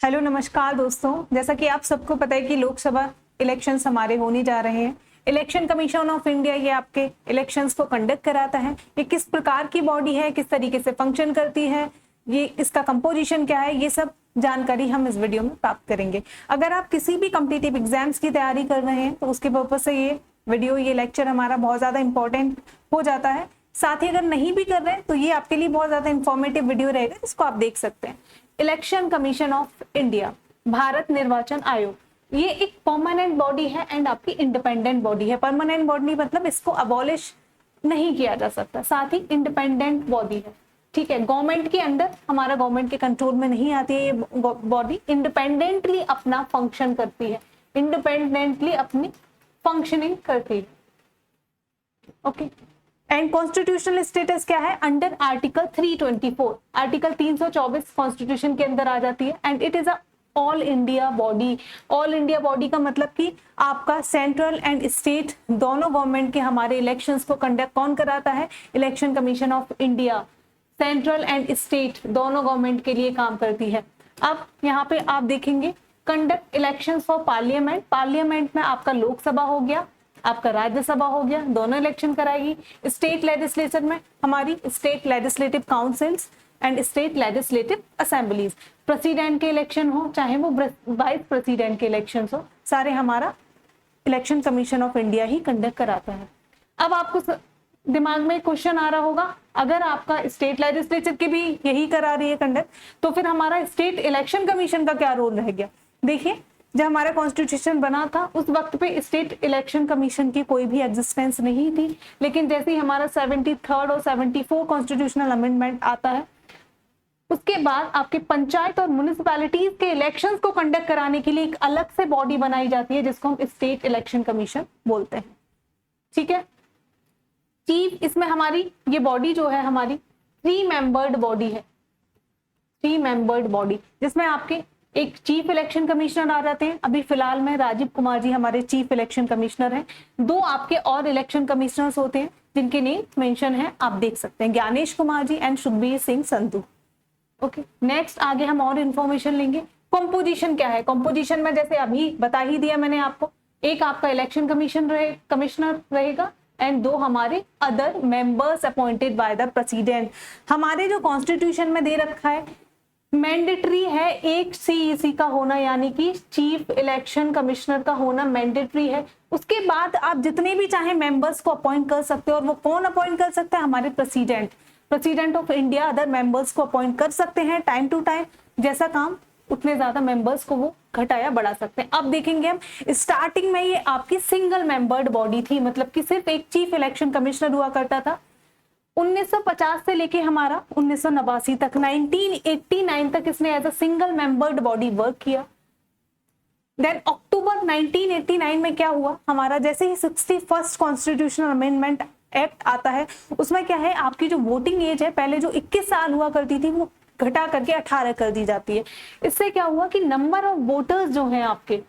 Hello नमस्कार दोस्तों, जैसा कि आप सबको पता है कि लोकसभा इलेक्शंस हमारे होने जा रहे हैं। इलेक्शन कमीशन ऑफ इंडिया ये आपके इलेक्शंस को कंडक्ट कराता है। ये किस प्रकार की बॉडी है, किस तरीके से फंक्शन करती है, ये इसका कंपोजिशन क्या है, ये सब जानकारी हम इस वीडियो में प्राप्त करेंगे। अगर आप किसी भी कॉम्पिटिटिव एग्जाम्स की तैयारी कर रहे हैं तो उसके पर्पज से ये वीडियो, ये लेक्चर हमारा बहुत ज्यादा इंपॉर्टेंट हो जाता है। साथ ही अगर नहीं भी कर रहे हैं तो ये आपके लिए बहुत ज्यादा इंफॉर्मेटिव वीडियो रहेगा, जिसको आप देख सकते हैं। Election commission of India, Bharat निर्वाचन आयोग, ये एक परमानेंट बॉडी है एंड आपकी इंडिपेंडेंट बॉडी है। परमानेंट बॉडी मतलब इसको अबॉलिश नहीं किया जा सकता, साथ ही इंडिपेंडेंट बॉडी है। ठीक है, गवर्नमेंट के अंदर, हमारा गवर्नमेंट के कंट्रोल में नहीं आती है ये बॉडी। इंडिपेंडेंटली अपना फंक्शन करती है, इंडिपेंडेंटली अपनी फंक्शनिंग करती है। ओके, एंड कॉन्स्टिट्यूशनल स्टेटस क्या है? अंडर आर्टिकल 324, आर्टिकल 324 कॉन्स्टिट्यूशन के अंदर आ जाती है। And it is a all India body. All India body का मतलब कि आपका सेंट्रल एंड स्टेट दोनों गवर्नमेंट के हमारे इलेक्शंस को कंडक्ट कौन कराता है? Election commission of India. Central and state दोनों गवर्नमेंट के लिए काम करती है। अब यहाँ पे आप देखेंगे, conduct elections for parliament. Parliament में आपका लोकसभा हो गया, आपका राज्यसभा हो गया, दोनों इलेक्शन कराएगी। स्टेट लेजिस्लेचर में हमारी state legislative councils and state legislative assemblies. President के इलेक्शन हो चाहे वो वाइस प्रेसिडेंट के इलेक्शन हो, सारे हमारा election commission of India he conduct कराता है। अब आपको दिमाग में क्वेश्चन आ रहा होगा, अगर आपका स्टेट लेजिस्लेचर की भी यही करा रही है कंडक्ट, तो फिर हमारा स्टेट इलेक्शन कमीशन का क्या रोल रह गया? देखिए, जब हमारा कॉन्स्टिट्यूशन बना था उस वक्त पे स्टेट इलेक्शन कमीशन की कोई भी एग्जिस्टेंस नहीं थी। लेकिन जैसे ही हमारा 73rd और 74 कॉन्स्टिट्यूशनल अमेंडमेंट आता है, उसके बाद आपके पंचायत और म्युनिसिपैलिटीज के इलेक्शंस को कंडक्ट कराने के लिए एक अलग से बॉडी बनाई जाती है, जिसको हम स्टेट इलेक्शन कमीशन बोलते हैं। ठीक है, चीफ, इसमें हमारी ये बॉडी जो है हमारी 3 मेंबर्ड बॉडी है। 3 मेंबर्ड बॉडी, जिसमें आपके एक चीफ इलेक्शन कमिश्नर आ जाते हैं। अभी फिलहाल में राजीव कुमार जी हमारे चीफ इलेक्शन कमिश्नर हैं। 2 आपके और इलेक्शन कमिश्नर्स होते हैं जिनके नेम मेंशन है, आप देख सकते हैं, Gyanesh Kumar ji and Sukhbir Singh Sandhu. Okay, next आगे हम और इन्फॉर्मेशन लेंगे। कंपोजिशन क्या है? कंपोजिशन में जैसे अभी बता ही दिया मैंने आपको, एक आपका इलेक्शन कमिश्नर रहेगा एंड 2 हमारे other members appointed by the president. हमारे जो कॉन्स्टिट्यूशन में दे रखा है, मैंडेटरी है एक सीईसी का होना, यानी कि चीफ इलेक्शन कमिश्नर का होना मैंडेटरी है। उसके बाद आप जितने भी चाहे मेंबर्स को अपॉइंट कर सकते हो, और वो कौन अपॉइंट कर सकते हैं? हमारे president of India other members को अपॉइंट कर सकते हैं टाइम टू टाइम, जैसा काम उतने ज्यादा मेंबर्स को वो घटाया बढ़ा सकते हैं। अब देखेंगे हम, स्टार्टिंग में ये आपकी सिंगल मेंबर्ड बॉडी थी, मतलब कि सिर्फ एक चीफ इलेक्शन कमिश्नर हुआ करता था। 1950 से लेके हमारा 1989 तक, 1989 तक इसने as a single membered body work किया। देन अक्टूबर 1989 में क्या हुआ हमारा, जैसे ही 61st कॉन्स्टिट्यूशनल अमेंडमेंट एक्ट आता है, उसमें क्या है, आपकी जो वोटिंग एज है पहले जो 21 साल हुआ करती थी वो घटा करके 18 कर दी जाती है। इससे क्या हुआ कि नंबर ऑफ वोटर्स जो हैं आपके,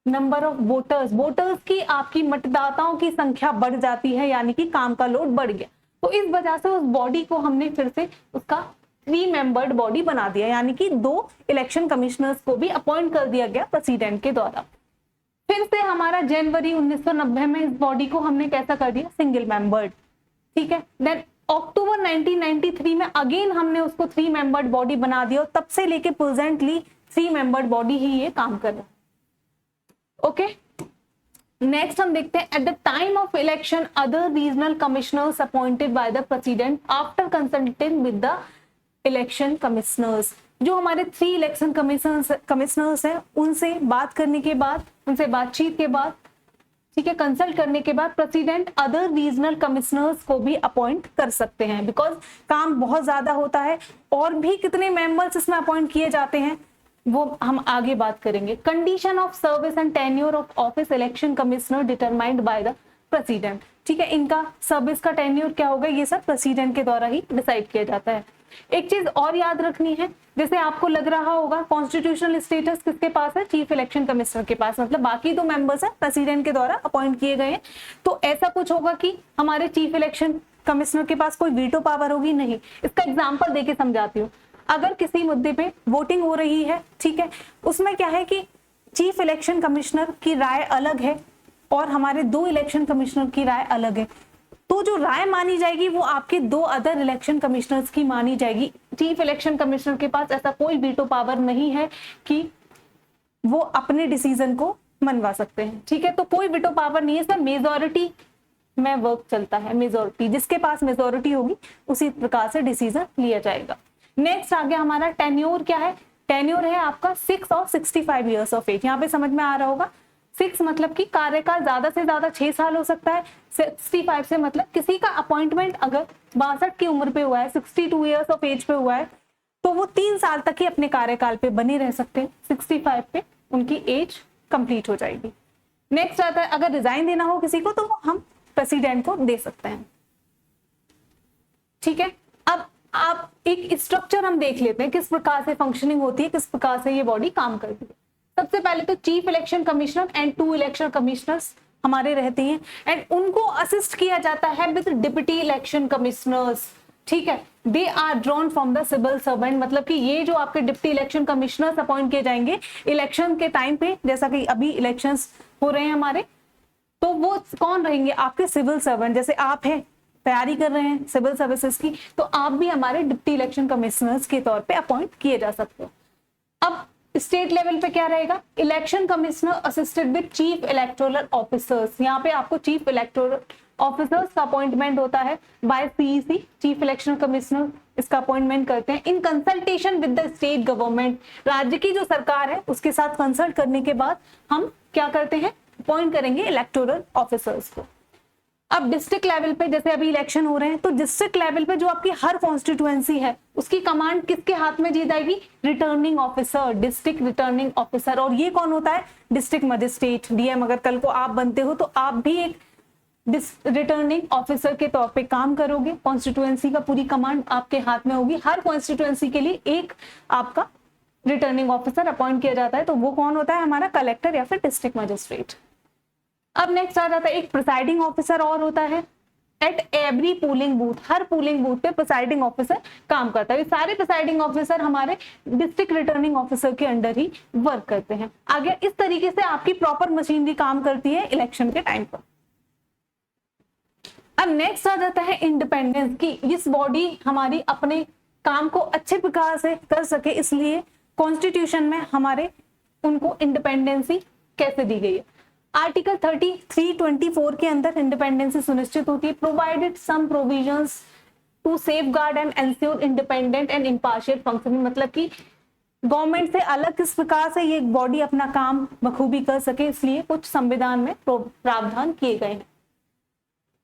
नंबर ऑफ वोटर्स की, आपकी मतदाताओं की संख्या बढ़ जाती है, यानी कि काम का लोड बढ़ गया। तो इस वजह से उस बॉडी को हमने फिर से उसका 3 मेंबर्ड बॉडी बना दिया, यानी कि 2 इलेक्शन कमिश्नर्स को भी अपॉइंट कर दिया गया प्रेसिडेंट के द्वारा। फिर से हमारा जनवरी 1990 में इस बॉडी को हमने कैसा कर दिया? Single membered. ठीक है, देन अक्टूबर 1993 में अगेन हमने उसको 3 मेंबर्ड बॉडी बना दिया, और तब से लेके प्रेजेंटली 3 मेंबर्ड बॉडी ही ये काम कर रहा है। ओके, नेक्स्ट हम देखते हैं, at the time of election other regional commissioners appointed by the president after consulting with the election commissioners. जो हमारे 3 इलेक्शन कमिश्नर्स हैं, उनसे बात करने के बाद, उनसे बातचीत के बाद, ठीक है, कंसल्ट करने के बाद प्रेसिडेंट अदर रीजनल कमिश्नर्स को भी अपॉइंट कर सकते हैं, बिकॉज काम बहुत ज्यादा होता है। और भी कितने मेंबर्स इसमें अपॉइंट किए जाते हैं वो हम आगे बात करेंगे। Condition of service and tenure of office election commissioner determined by the president. ठीक है, इनका सर्विस का टेन्योर क्या होगा, ये सब प्रेसिडेंट के द्वारा ही डिसाइड किया जाता है। एक चीज और याद रखनी है, जैसे आपको लग रहा होगा कॉन्स्टिट्यूशनल स्टेटस किसके पास है? चीफ इलेक्शन कमिश्नर के पास, मतलब बाकी 2 मेंबर्स है प्रेसिडेंट के द्वारा अपॉइंट किए गए हैं। तो ऐसा कुछ होगा कि हमारे चीफ इलेक्शन कमिश्नर के पास कोई वीटो पावर होगी? नहीं। इसका एग्जाम्पल देके समझाती हूँ। अगर किसी मुद्दे पे वोटिंग हो रही है, ठीक है, उसमें क्या है कि चीफ इलेक्शन कमिश्नर की राय अलग है और हमारे 2 इलेक्शन कमिश्नर की राय अलग है, तो जो राय मानी जाएगी वो आपके 2 अदर इलेक्शन कमिश्नर्स की मानी जाएगी। चीफ इलेक्शन कमिश्नर के पास ऐसा कोई वीटो पावर नहीं है कि वो अपने डिसीजन को मनवा सकते हैं, ठीक है, तो कोई वीटो पावर नहीं है, सब मेजोरिटी में वर्क चलता है। मेजोरिटी, जिसके पास मेजोरिटी होगी उसी प्रकार से डिसीजन लिया जाएगा। नेक्स्ट आ गया हमारा टेन्योर। क्या है? टेन्योर है आपका 6 और 65 ईयर्स ऑफ एज। यहाँ पे समझ में आ रहा होगा, 6 मतलब कि कार्यकाल ज्यादा से ज्यादा 6 साल हो सकता है, 65 से मतलब किसी का अपॉइंटमेंट अगर 62 की उम्र पे हुआ है, 62 ईयर्स ऑफ एज पे हुआ है, तो वो 3 साल तक ही अपने कार्यकाल पे बने रह सकते हैं। 65 पे उनकी एज कंप्लीट हो जाएगी। नेक्स्ट आता है, अगर रिजाइन देना हो किसी को तो हम प्रेसिडेंट को दे सकते हैं, ठीक है। अब आप एक स्ट्रक्चर हम देख लेते हैं, किस प्रकार से फंक्शनिंग होती है, किस प्रकार से ये बॉडी काम करती है। सबसे पहले तो chief election commissioner and 2 election commissioners हमारे रहते हैं एंड उनको असिस्ट किया जाता है विद डिप्टी इलेक्शन कमिश्नर्स, ठीक है। They are drawn from the civil servant, मतलब कि ये जो आपके डिप्टी इलेक्शन कमिश्नर्स अपॉइंट किए जाएंगे इलेक्शन के टाइम पे, जैसा कि अभी इलेक्शंस हो रहे हैं हमारे, तो वो कौन रहेंगे? आपके सिविल सर्वेंट। जैसे आप हैं, तैयारी कर रहे हैं सिविल सर्विसेज की, तो आप भी हमारे डिप्टी इलेक्शन कमिश्नर्स के तौर पे अपॉइंट किए जा सकते हो। अब स्टेट लेवल पे क्या रहेगा? Election commissioner assisted with chief electoral officers. यहाँ पे आपको चीफ इलेक्टोरल ऑफिसर्स का अपॉइंटमेंट होता है by CEC, chief election commissioner इसका अपॉइंटमेंट करते हैं in consultation with the state government. राज्य की जो सरकार है उसके साथ कंसल्ट करने के बाद हम क्या करते हैं? अपॉइंट करेंगे इलेक्टोरल ऑफिसर्स को। अब डिस्ट्रिक्ट लेवल पे जैसे अभी इलेक्शन हो रहे हैं, तो डिस्ट्रिक्ट लेवल पे जो आपकी हर कॉन्स्टिट्यूएंसी है उसकी कमांड किसके हाथ में दी जाएगी? Returning officer, district returning officer. और ये कौन होता है? District magistrate, DM. अगर कल को आप बनते हो तो आप भी एक रिटर्निंग ऑफिसर के तौर पे काम करोगे। कॉन्स्टिट्यूएंसी का पूरी कमांड आपके हाथ में होगी। हर कॉन्स्टिट्यूएंसी के लिए एक आपका रिटर्निंग ऑफिसर अपॉइंट किया जाता है, तो वो कौन होता है? हमारा कलेक्टर या फिर डिस्ट्रिक्ट मजिस्ट्रेट। अब नेक्स्ट आ जाता है एक प्रिसाइडिंग ऑफिसर और होता है at every polling booth. Her polling booth पे प्रिसाइडिंग ऑफिसर काम करता है। ये सारे प्रिसाइडिंग ऑफिसर हमारे डिस्ट्रिक्ट रिटर्निंग ऑफिसर के अंडर ही वर्क करते हैं। आगे इस तरीके से आपकी प्रॉपर मशीनरी काम करती है इलेक्शन के टाइम पर। अब नेक्स्ट आ जाता है इंडिपेंडेंस की। इस बॉडी हमारी अपने काम को अच्छे प्रकार से कर सके, इसलिए कॉन्स्टिट्यूशन में हमारे उनको इंडिपेंडेंसी कैसे दी गई है? आर्टिकल 3324 के अंदर इंडिपेंडेंसी सुनिश्चित होती है। Provided some provisions to safeguard and ensure independent and impartial functioning, मतलब कि गवर्नमेंट से अलग किस प्रकार से ये बॉडी अपना काम बखूबी कर सके, इसलिए कुछ संविधान में प्रावधान किए गए हैं।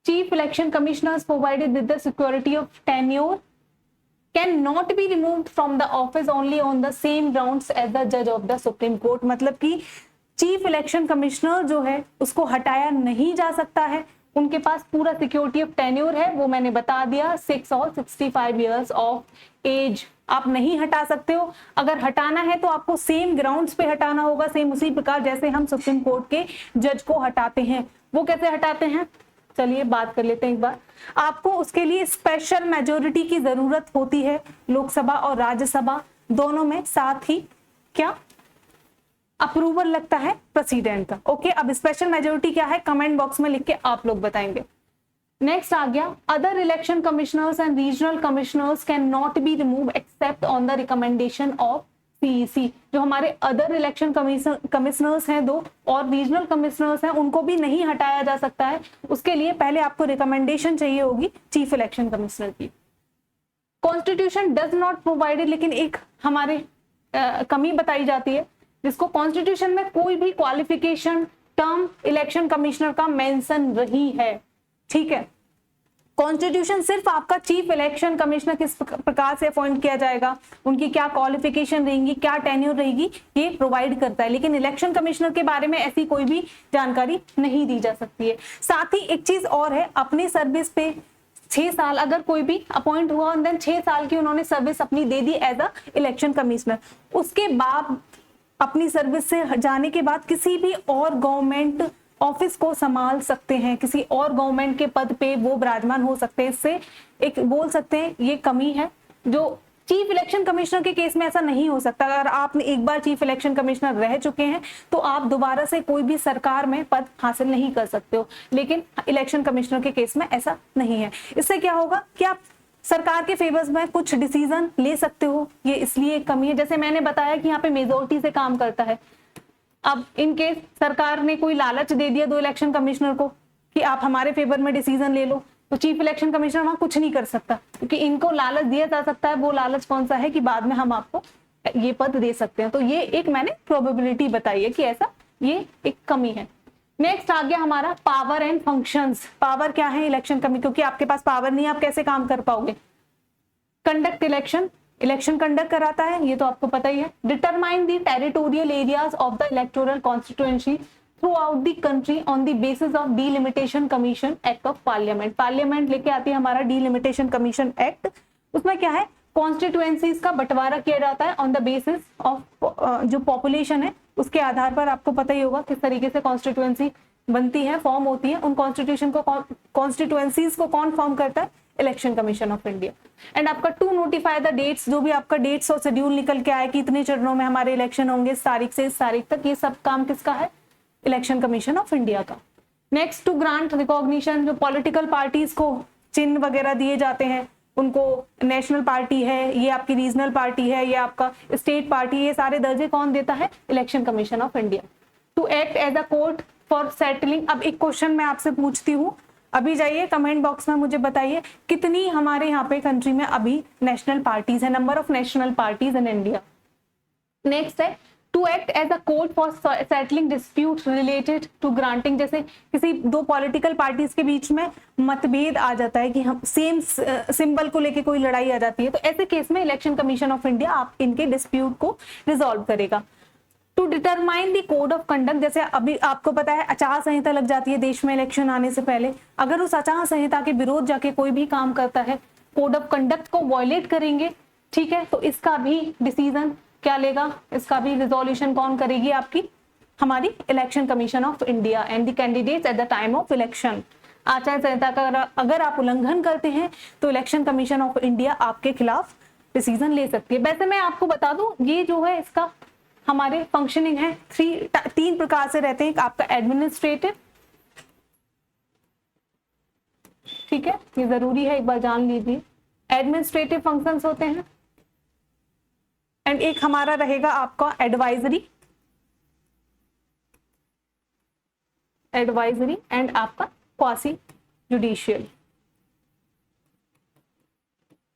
Chief Election Commissioners provided with the security of tenure can not be removed from the office only on the same grounds as the judge of the Supreme Court। मतलब कि चीफ इलेक्शन कमिश्नर जो है उसको हटाया नहीं जा सकता है, उनके पास पूरा सिक्योरिटी ऑफ टेन्योर है, वो मैंने बता दिया 6 और 65 ईयर्स ऑफ एज। आप नहीं हटा सकते हो। अगर हटाना है तो आपको सेम ग्राउंड्स पे हटाना होगा, सेम उसी प्रकार जैसे हम सुप्रीम कोर्ट के जज को हटाते हैं। वो कैसे हटाते हैं? चलिए बात कर लेते हैं एक बार। आपको उसके लिए स्पेशल मेजोरिटी की जरूरत होती है, लोकसभा और राज्यसभा दोनों में, साथ ही क्या अप्रूवल लगता है प्रेसिडेंट का। ओके, अब स्पेशल मेजोरिटी क्या है कमेंट बॉक्स में लिख के आप लोग बताएंगे। नेक्स्ट आ गया other election commissioners and regional commissioners can not be remove except on the recommendation of CEC. जो हमारे अदर इलेक्शन कमिश्नर्स हैं 2 और रीजनल कमिश्नर्स हैं, उनको भी नहीं हटाया जा सकता है। उसके लिए पहले आपको रिकमेंडेशन चाहिए होगी चीफ इलेक्शन कमिश्नर की। कॉन्स्टिट्यूशन डज नॉट प्रोवाइडेड, लेकिन एक हमारे कमी बताई जाती है जिसको कॉन्स्टिट्यूशन में कोई भी क्वालिफिकेशन टर्म इलेक्शन कमिश्नर का मेंशन नहीं है, ठीक है। कॉन्स्टिट्यूशन सिर्फ आपका चीफ इलेक्शन कमिश्नर किस प्रकार से अपॉइंट किया जाएगा, उनकी क्या क्वालिफिकेशन रहेंगी, क्या टेन्योर रहेगी, ये प्रोवाइड करता है, लेकिन इलेक्शन कमिश्नर के बारे में ऐसी कोई भी जानकारी नहीं दी जा सकती है। साथ ही एक चीज और है, अपनी सर्विस पे 6 साल अगर कोई भी अपॉइंट हुआ देन 6 साल की उन्होंने सर्विस अपनी दे दी एज अ इलेक्शन कमिश्नर, उसके बाद अपनी सर्विस से जाने के बाद किसी भी और गवर्नमेंट ऑफिस को संभाल सकते हैं, किसी और गवर्नमेंट के पद पे वो विराजमान हो सकते हैं। इससे एक बोल सकते हैं ये कमी है जो चीफ इलेक्शन कमिश्नर के केस में ऐसा नहीं हो सकता। अगर आप एक बार चीफ इलेक्शन कमिश्नर रह चुके हैं तो आप दोबारा से कोई भी सरकार में पद हासिल नहीं कर सकते हो, लेकिन इलेक्शन कमिश्नर के केस में ऐसा नहीं है। इससे क्या होगा कि आप सरकार के फेवर्स में कुछ डिसीजन ले सकते हो, ये इसलिए एक कमी है। जैसे मैंने बताया कि यहाँ पे मेजोरिटी से काम करता है। अब इन केस सरकार ने कोई लालच दे दिया 2 इलेक्शन कमिश्नर को कि आप हमारे फेवर में डिसीजन ले लो, तो चीफ इलेक्शन कमिश्नर वहां कुछ नहीं कर सकता, क्योंकि इनको लालच दिया जा सकता है। वो लालच कौन सा है कि बाद में हम आपको ये पद दे सकते हैं। तो ये एक मैंने प्रोबेबिलिटी बताई है कि ऐसा ये एक कमी है। नेक्स्ट आ गया हमारा पावर एंड फंक्शंस। पावर क्या है इलेक्शन कमी, क्योंकि आपके पास पावर नहीं है आप कैसे काम कर पाओगे। कंडक्ट इलेक्शन, इलेक्शन कंडक्ट कराता है, ये तो आपको पता ही है। Determine the territorial areas of the electoral constituency through out the country on the basis of delimitation commission act of parliament. Parliament लेके आती है हमारा डीलिमिटेशन कमीशन एक्ट। उसमें क्या है, कॉन्स्टिट्यूएंसीज का बंटवारा किया जाता है ऑन द बेसिस ऑफ जो पॉपुलेशन है उसके आधार पर। आपको पता ही होगा किस तरीके से कॉन्स्टिट्यूएंसी बनती है, फॉर्म होती है। उन कॉन्स्टिट्यूशन को कॉन्स्टिट्यूएंसीज को कौन फॉर्म करता है, election commission of India. And आपका टू नोटिफाई द डेट्स, जो भी आपका डेट्स और शेड्यूल निकल के आए कि इतने चरणों में हमारे इलेक्शन होंगे इस तारीख से इस तारीख तक, ये सब काम किसका है, इलेक्शन कमीशन ऑफ इंडिया का। नेक्स्ट टू ग्रांट रिकॉग्निशन, जो पॉलिटिकल पार्टीज को चिन्ह वगैरह दिए जाते हैं, उनको नेशनल पार्टी है, ये आपकी रीजनल पार्टी है, ये आपका स्टेट पार्टी, ये सारे दर्जे कौन देता है, election commission of India. To act as a court for settling. अब एक क्वेश्चन मैं आपसे पूछती हूँ, अभी जाइए कमेंट बॉक्स में मुझे बताइए कितनी हमारे यहाँ पे कंट्री में अभी नेशनल पार्टीज है, number of national parties in India. Next है to act as a court for settling dispute related to granting. जैसे किसी 2 पॉलिटिकल पार्टीज के बीच में मतभेद आ जाता है कि हम सेम सिंबल को लेके कोई लड़ाई आ जाती है, तो ऐसे केस में इलेक्शन कमीशन ऑफ इंडिया आप इनके डिस्प्यूट को रिजॉल्व करेगा। To determine the code of conduct, जैसे अभी आपको पता है आचार संहिता लग जाती है देश में इलेक्शन आने से पहले। अगर उस आचार संहिता के विरोध जाके कोई भी काम करता है, कोड ऑफ कंडक्ट को वायलेट करेंगे, ठीक है, तो इसका भी डिसीजन क्या लेगा, इसका भी रिजोल्यूशन कौन करेगी, आपकी हमारी election commission of India and the candidates at the time of election. आचार संहिता का अगर आप उल्लंघन करते हैं तो इलेक्शन कमीशन ऑफ इंडिया आपके खिलाफ डिसीजन ले सकती है। वैसे मैं आपको बता दूं, ये जो है इसका हमारे फंक्शनिंग है 3 प्रकार से रहते हैं। आपका एडमिनिस्ट्रेटिव, ठीक है, ये जरूरी है, एक बार जान लीजिए। एडमिनिस्ट्रेटिव फंक्शंस होते हैं। एंड एक हमारा रहेगा आपका एडवाइजरी एंड आपका क्वासी जुडिशियल।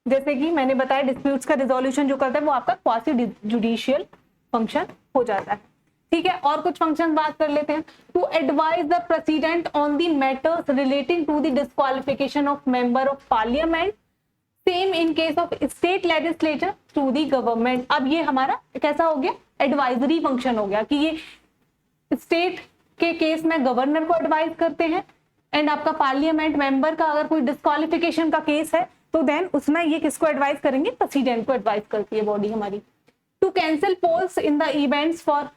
जैसे कि मैंने बताया डिस्प्यूट्स का रिजोल्यूशन जो करता है वो आपका क्वासी जुडिशियल फंक्शन हो जाता है, ठीक है। और कुछ फंक्शन बात कर लेते हैं। To advise the president on the matters relating to the disqualification of member of parliament, same in case of state legislature to the government. अब ये हमारा कैसा हो गया, एडवाइजरी फंक्शन हो गया कि ये स्टेट के केस में गवर्नर को एडवाइज करते हैं। एंड आपका पार्लियामेंट मेंबर का अगर कोई डिस्क्वालिफिकेशन का केस है तो देन उसमें ये किसको एडवाइज करेंगे, प्रेसिडेंट को एडवाइज करती है बॉडी हमारी। To cancel polls in the events for,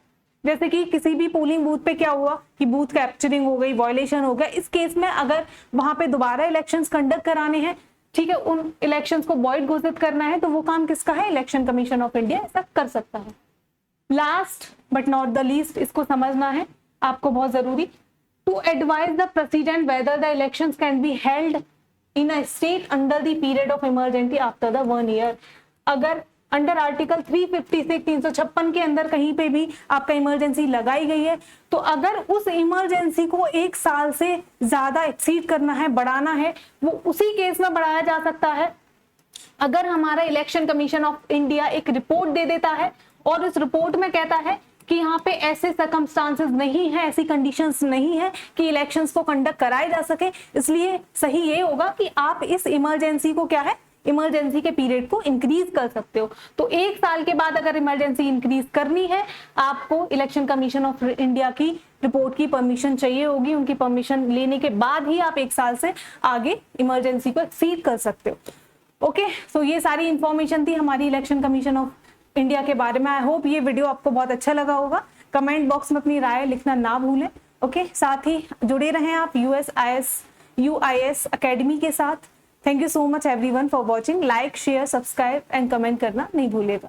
जैसे कि किसी भी पोलिंग बूथ पे क्या हुआ कि बूथ कैप्चरिंग हो गई, वायलेशन हो गया, इस केस में अगर वहां पे दोबारा इलेक्शंस कंडक्ट कराने हैं, ठीक है, उन इलेक्शंस को वॉइड घोषित करना है, तो वो काम किसका है, इलेक्शन कमीशन ऑफ इंडिया ऐसा कर सकता है। Last but not the least, इसको समझना है आपको बहुत जरूरी। To advise the president whether the elections can be held in a state under the period of emergency after the 1 year. अगर अंडर आर्टिकल 350 से 356 के अंदर कहीं पे भी आपका इमरजेंसी लगाई गई है, तो अगर उस इमरजेंसी को 1 साल से ज्यादा एक्सीड करना है, बढ़ाना है, वो उसी केस में बढ़ाया जा सकता है अगर हमारा इलेक्शन कमीशन ऑफ इंडिया एक रिपोर्ट दे देता है और इस रिपोर्ट में कहता है कि यहाँ पे ऐसे सर्कमस्टांसेस नहीं है, ऐसी कंडीशंस नहीं है कि इलेक्शंस को कंडक्ट कराए जा सके। इसलिए सही ये होगा कि आप इस इमरजेंसी को क्या है, इमरजेंसी के पीरियड को इंक्रीज कर सकते हो। तो 1 साल के बाद अगर इमरजेंसी इंक्रीज करनी है, आपको इलेक्शन कमीशन ऑफ इंडिया की रिपोर्ट की परमिशन चाहिए होगी। उनकी परमिशन लेने के बाद ही आप 1 साल से आगे इमरजेंसी को एक्सीड कर सकते हो। ओके, सो ये सारी इंफॉर्मेशन थी हमारी इलेक्शन कमीशन ऑफ इंडिया के बारे में। आई होप ये वीडियो आपको बहुत अच्छा लगा होगा। कमेंट बॉक्स में अपनी राय लिखना ना भूलें। ओके, साथ ही जुड़े रहें आप UIS अकेडमी के साथ। Thank you so much everyone for watching. Like, share, subscribe and comment करना नहीं भूलिएगा।